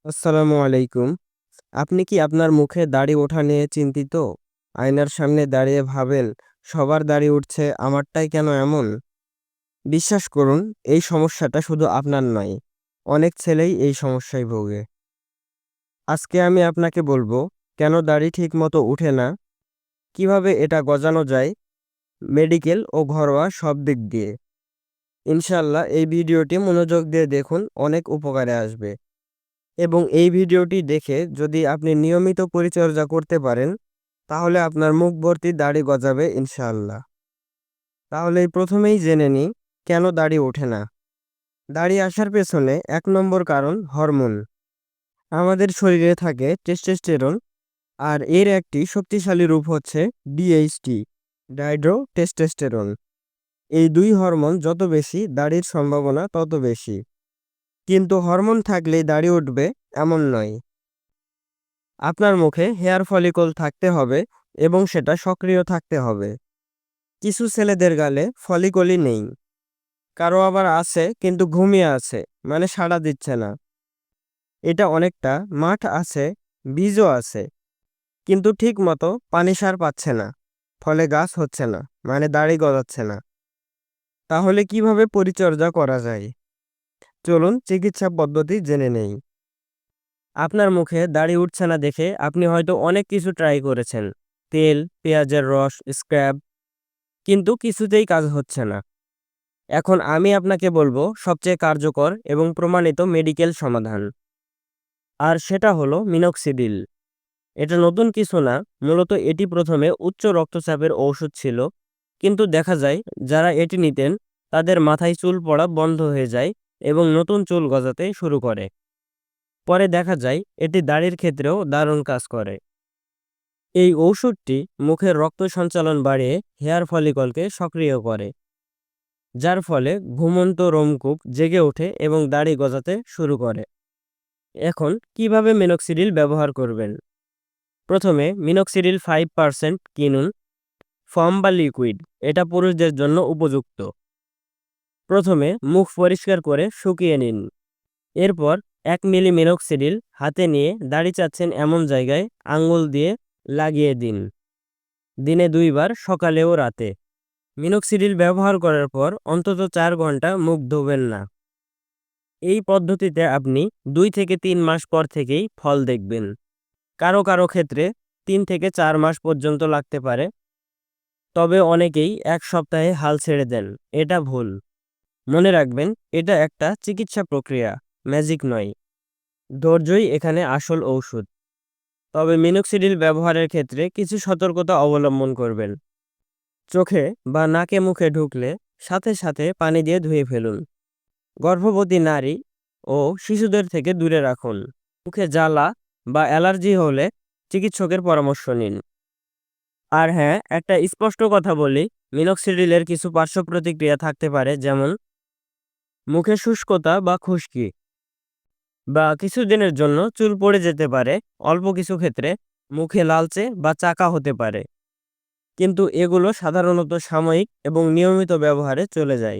আসসালামু আলাইকুম। আপনি কি আপনার মুখে দাড়ি ওঠা নিয়ে চিন্তিত? আয়নার সামনে দাঁড়িয়ে ভাবেন, সবার দাড়ি উঠছে, আমারটাই কেন এমন? বিশ্বাস করুন, এই সমস্যাটা শুধু আপনার নয়। অনেক ছেলেই এই সমস্যায় ভোগে। আজকে আমি আপনাকে বলবো, কেন দাড়ি ঠিকমতো উঠে না, কিভাবে এটা গজানো যায়, মেডিকেল ও ঘরোয়া সব দিক দিয়ে। ইনশাআল্লাহ এই ভিডিওটি মনোযোগ দিয়ে দেখুন, অনেক উপকারে আসবে। এবং এই ভিডিওটি দেখে যদি আপনি নিয়মিত পরিচর্যা করতে পারেন, তাহলে আপনার মুখ ভর্তি দাড়ি গজাবে ইনশাআল্লাহ। তাহলে প্রথমেই জেনে নিই, কেন দাড়ি ওঠে না। দাড়ি আসার পেছনে ১ নম্বর কারণ হরমোন। আমাদের শরীরে থাকে টেস্টোস্টেরন, আর এর একটি শক্তিশালী রূপ হচ্ছে ডিএইচটি, ডাইড্রো টেস্টোস্টেরন। এই দুই হরমোন যত বেশি, দাড়ির সম্ভাবনা তত বেশি। কিন্তু হরমোন থাকলেই দাড়ি উঠবে এমন নয়। আপনার মুখে হেয়ার ফলিকল থাকতে হবে এবং সেটা সক্রিয় থাকতে হবে। কিছু ছেলেদের গালে ফলিকলই নেই, কারো আবার আছে কিন্তু ঘুমিয়ে আছে, মানে সাড়া দিচ্ছে না। এটা অনেকটা মাঠ আছে, বীজও আছে, কিন্তু ঠিক মতো পানি সার পাচ্ছে না, ফলে গাছ হচ্ছে না, মানে দাড়ি গজাচ্ছে না। তাহলে কিভাবে পরিচর্যা করা যায়? চলুন চিকিৎসা পদ্ধতি জেনে নেই। আপনার মুখে দাড়ি উঠছে না দেখে আপনি হয়তো অনেক কিছু ট্রাই করেছেন, তেল, পেঁয়াজের রস, স্ক্রাব, কিন্তু কিছুতেই কাজ হচ্ছে না। এখন আমি আপনাকে বলবো সবচেয়ে কার্যকর এবং প্রমাণিত মেডিকেল সমাধান, আর সেটা হলো মিনক্সিডিল। এটা নতুন কিছু না, মূলত এটি প্রথমে উচ্চ রক্তচাপের ঔষধ ছিল, কিন্তু দেখা যায় যারা এটি নিতেন তাদের মাথায় চুল পড়া বন্ধ হয়ে যায় এবং নতুন চুল গজাতে শুরু করে। পরে দেখা যায় এটি দাড়ির ক্ষেত্রেও দারুণ কাজ করে। এই ঔষধটি মুখের রক্ত সঞ্চালন বাড়িয়ে হেয়ার ফলিকলকে সক্রিয় করে, যার ফলে ঘুমন্ত রোমকূপ জেগে ওঠে এবং দাড়ি গজাতে শুরু করে। এখন কিভাবে মিনক্সিডিল ব্যবহার করবেন? প্রথমে মিনক্সিডিল 5% কিনুন, ফর্ম বা লিকুইড। এটা পুরুষদের জন্য উপযুক্ত। প্রথমে মুখ পরিষ্কার করে শুকিয়ে নিন। এরপর 1 মিলি মিনক্সিডিল হাতে নিয়ে দাড়ি চাচ্ছেন এমন জায়গায় আঙ্গুল দিয়ে লাগিয়ে দিন। দিনে 2 বার, সকালে ও রাতে। মিনক্সিডিল ব্যবহার করার পর অন্তত 4 ঘন্টা মুখ ধোবেন না। এই পদ্ধতিতে আপনি 2 থেকে 3 মাস পর থেকেই ফল দেখবেন। কারো কারো ক্ষেত্রে 3 থেকে 4 মাস পর্যন্ত লাগতে পারে। তবে অনেকেই 1 সপ্তাহে হাল ছেড়ে দেন। এটা ভুল। মনে রাখবেন, এটা একটা চিকিৎসা প্রক্রিয়া, ম্যাজিক নয়। ধৈর্যই এখানে আসল ঔষধ। তবে মিনক্সিডিল ব্যবহারের ক্ষেত্রে কিছু সতর্কতা অবলম্বন করবেন। চোখে বা নাকে মুখে ঢুকলে সাথে সাথে পানি দিয়ে ধুয়ে ফেলুন। গর্ভবতী নারী ও শিশুদের থেকে দূরে রাখুন। মুখে জ্বালা বা অ্যালার্জি হলে চিকিৎসকের পরামর্শ নিন। আর হ্যাঁ, একটা স্পষ্ট কথা বলি, মিনক্সিডিলের কিছু পার্শ্ব প্রতিক্রিয়া থাকতে পারে, যেমন মুখে শুষ্কতা বা খুশকি, বা কিছুদিনের জন্য চুল পড়ে যেতে পারে। অল্প কিছু ক্ষেত্রে মুখে লালচে বা চাকা হতে পারে, কিন্তু এগুলো সাধারণত সাময়িক এবং নিয়মিত ব্যবহারে চলে যায়।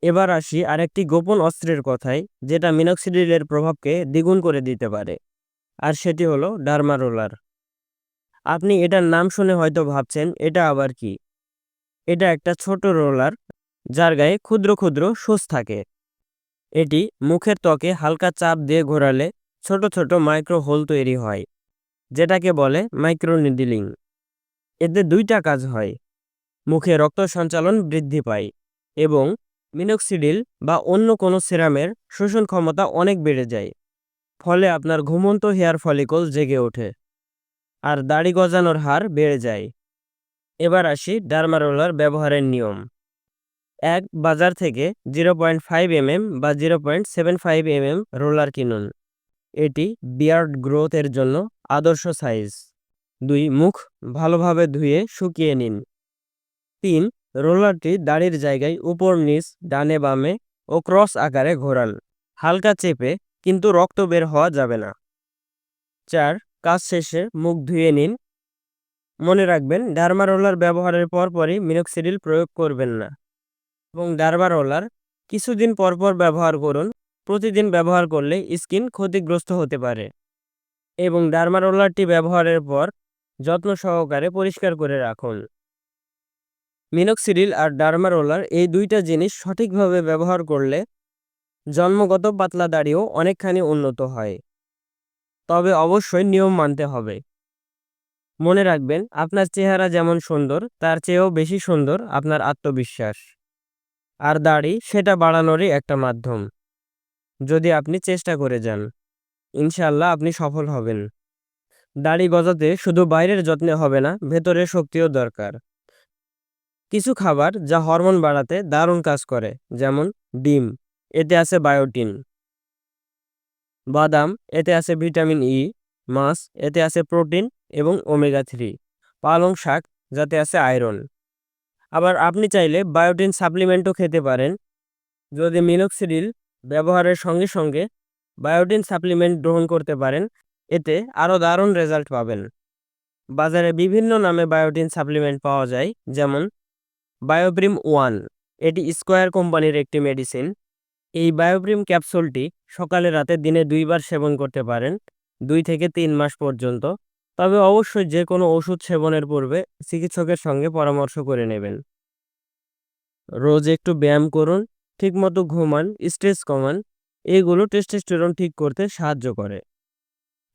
এবার আসি আরেকটি গোপন অস্ত্রের কথায়, যেটা মিনক্সিডিলের প্রভাবকে দ্বিগুণ করে দিতে পারে, আর সেটি হলো ডার্মা রোলার। আপনি এটার নাম শুনে হয়তো ভাবছেন, এটা আবার কি? এটা একটা ছোট রোলার, যার গায়ে ক্ষুদ্র ক্ষুদ্র সূচ থাকে। এটি মুখের ত্বকে হালকা চাপ দিয়ে ঘোরালে ছোট ছোট মাইক্রো হোল তৈরি হয়, যেটাকে বলে মাইক্রো নিডলিং। এতে 2টা কাজ হয়: মুখে রক্ত সঞ্চালন বৃদ্ধি পায় এবং মিনক্সিডিল বা অন্য কোনো সিরামের শোষণ ক্ষমতা অনেক বেড়ে যায়। ফলে আপনার ঘুমন্ত হেয়ার ফলিকল জেগে ওঠে আর দাড়ি গজানোর হার বেড়ে যায়। এবার আসি ডার্মা রোলার ব্যবহারের নিয়ম। বাজার থেকে 0.5 mm বা 0.75 mm রোলার কিনুন। এটি বিয়ার্ড গ্রোথের জন্য আদর্শ সাইজ। 2. মুখ ভালোভাবে ধুয়ে শুকিয়ে নিন। 3. রোলারটি দাড়ির জায়গায় উপর নিচ, ডানে বামে ও ক্রস আকারে ঘোরান। হালকা চেপে, কিন্তু রক্ত বের হওয়া যাবে না। 4. কাজ শেষে মুখ ধুয়ে নিন। মনে রাখবেন, ডার্মা রোলার ব্যবহারের পরপরই মিনক্সিডিল প্রয়োগ করবেন না, এবং ডার্মা রোলার কিছুদিন পর পর ব্যবহার করুন। প্রতিদিন ব্যবহার করলে স্কিন ক্ষতিগ্রস্ত হতে পারে এবং ডার্মা রোলারটি ব্যবহারের পর যত্ন সহকারে পরিষ্কার করে রাখুন। মিনোক্সিডিল আর ডার্মা রোলার এই দুইটা জিনিস সঠিকভাবে ব্যবহার করলে জন্মগত পাতলা দাড়িও অনেকখানি উন্নত হয়, তবে অবশ্যই নিয়ম মানতে হবে। মনে রাখবেন, আপনার চেহারা যেমন সুন্দর তার চেয়েও বেশি সুন্দর আপনার আত্মবিশ্বাস, আর দাড়ি সেটা বাড়ানোরই একটা মাধ্যম। যদি আপনি চেষ্টা করে যান, ইনশাআল্লাহ আপনি সফল হবেন। দাড়ি গজাতে শুধু বাইরের যত্নে হবে না, ভেতরের শক্তিও দরকার। কিছু খাবার যা হরমোন বাড়াতে দারুণ কাজ করে, যেমন ডিম, এতে আছে বায়োটিন; বাদাম, এতে আছে ভিটামিন ই; মাছ, এতে আছে প্রোটিন এবং ওমেগা 3; পালং শাক, যাতে আছে আয়রন। আবার আপনি চাইলে বায়োটিন সাপ্লিমেন্টও খেতে পারেন। যদি মিনোক্সিডিল ব্যবহারের সঙ্গে সঙ্গে বায়োটিন সাপ্লিমেন্ট গ্রহণ করতে পারেন, এতে আরও দারুণ রেজাল্ট পাবেন। বাজারে বিভিন্ন নামে বায়োটিন সাপ্লিমেন্ট পাওয়া যায়, যেমন বায়োপ্রিম 1, এটি স্কোয়ার কোম্পানির একটি মেডিসিন। এই বায়োপ্রিম ক্যাপসুলটি সকালে রাতে দিনে 2 বার সেবন করতে পারেন 2 থেকে 3 মাস পর্যন্ত। তবে অবশ্যই যে কোনো ওষুধ সেবনের পূর্বে চিকিৎসকের সঙ্গে পরামর্শ করে নেবেন। রোজ একটু ব্যায়াম করুন, ঠিকমতো ঘুমান, স্ট্রেস কমান। এগুলো টেস্টোস্টেরন ঠিক করতে সাহায্য করে।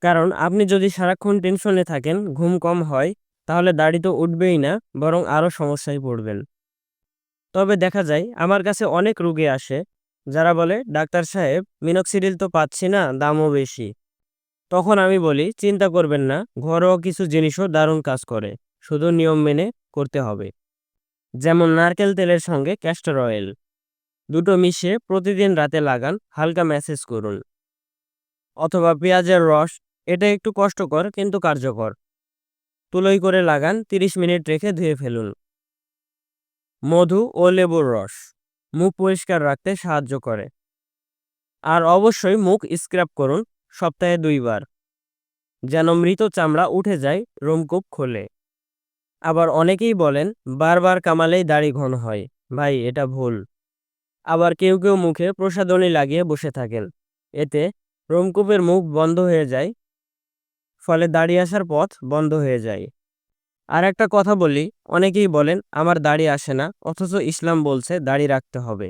কারণ আপনি যদি সারাক্ষণ টেনশনে থাকেন, ঘুম কম হয়, তাহলে দাড়ি তো উঠবেই না, বরং আরও সমস্যায় পড়বেন। তবে দেখা যায় আমার কাছে অনেক রোগী আসে যারা বলে, ডাক্তার সাহেব মিনোক্সিডিল তো পাচ্ছি না, দামও বেশি। তখন আমি বলি, চিন্তা করবেন না, ঘরোয়া কিছু জিনিসও দারুণ কাজ করে, শুধু নিয়ম মেনে করতে হবে। যেমন নারকেল তেলের সঙ্গে ক্যাস্টর অয়েল, দুটো মিশিয়ে প্রতিদিন রাতে লাগান, হালকা ম্যাসেজ করুন। অথবা পেঁয়াজের রস, এটা একটু কষ্টকর কিন্তু কার্যকর, তুলোই করে লাগান, 30 মিনিট রেখে ধুয়ে ফেলুন। মধু ও লেবুর রস মুখ পরিষ্কার রাখতে সাহায্য করে। আর অবশ্যই মুখ স্ক্রাব করুন সপ্তাহে 2 বার, যেন মৃত চামড়া উঠে যায়, রোমকূপ খোলে। আবার অনেকেই বলেন বারবার কামালেই দাড়ি ঘন হয়। ভাই, এটা ভুল। আবার কেউ কেউ মুখে প্রসাধনী লাগিয়ে বসে থাকেন, এতে রোমকূপের মুখ বন্ধ হয়ে যায়, ফলে দাড়ি আসার পথ বন্ধ হয়ে যায়। আর একটা কথা বলি, অনেকেই বলেন আমার দাড়ি আসে না, অথচ ইসলাম বলছে দাড়ি রাখতে হবে।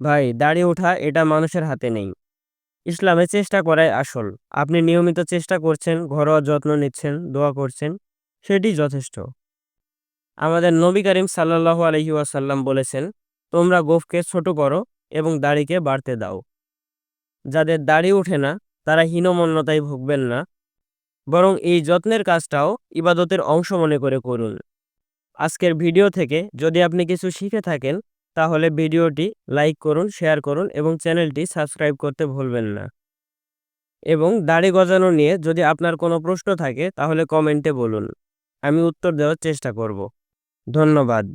ভাই, দাড়ি ওঠা এটা মানুষের হাতে নেই, ইসলামে চেষ্টা করাই আসল। আপনি নিয়মিত চেষ্টা করছেন, ঘরোয়া যত্ন নিচ্ছেন, দোয়া করছেন, সেটি যথেষ্ট। আমাদের নবী করিম সাল্লাল্লাহু আলাইহি ওয়াসাল্লাম বলেছেন, তোমরা গোঁফকে ছোট করো এবং দাড়িকে বাড়তে দাও। যাদের দাড়ি ওঠে না তারা হীনমন্যতায় ভুগবেন না, বরং এই যত্নের কাজটাও ইবাদতের অংশ মনে করে করুন। আজকের ভিডিও থেকে যদি আপনি কিছু শিখে থাকেন, তাহলে ভিডিওটি লাইক করুন, শেয়ার করুন এবং চ্যানেলটি সাবস্ক্রাইব করতে ভুলবেন না। এবং দাড়ি গজানো নিয়ে যদি আপনার কোনো প্রশ্ন থাকে তাহলে কমেন্টে বলুন, আমি উত্তর দেওয়ার চেষ্টা করব। ধন্যবাদ।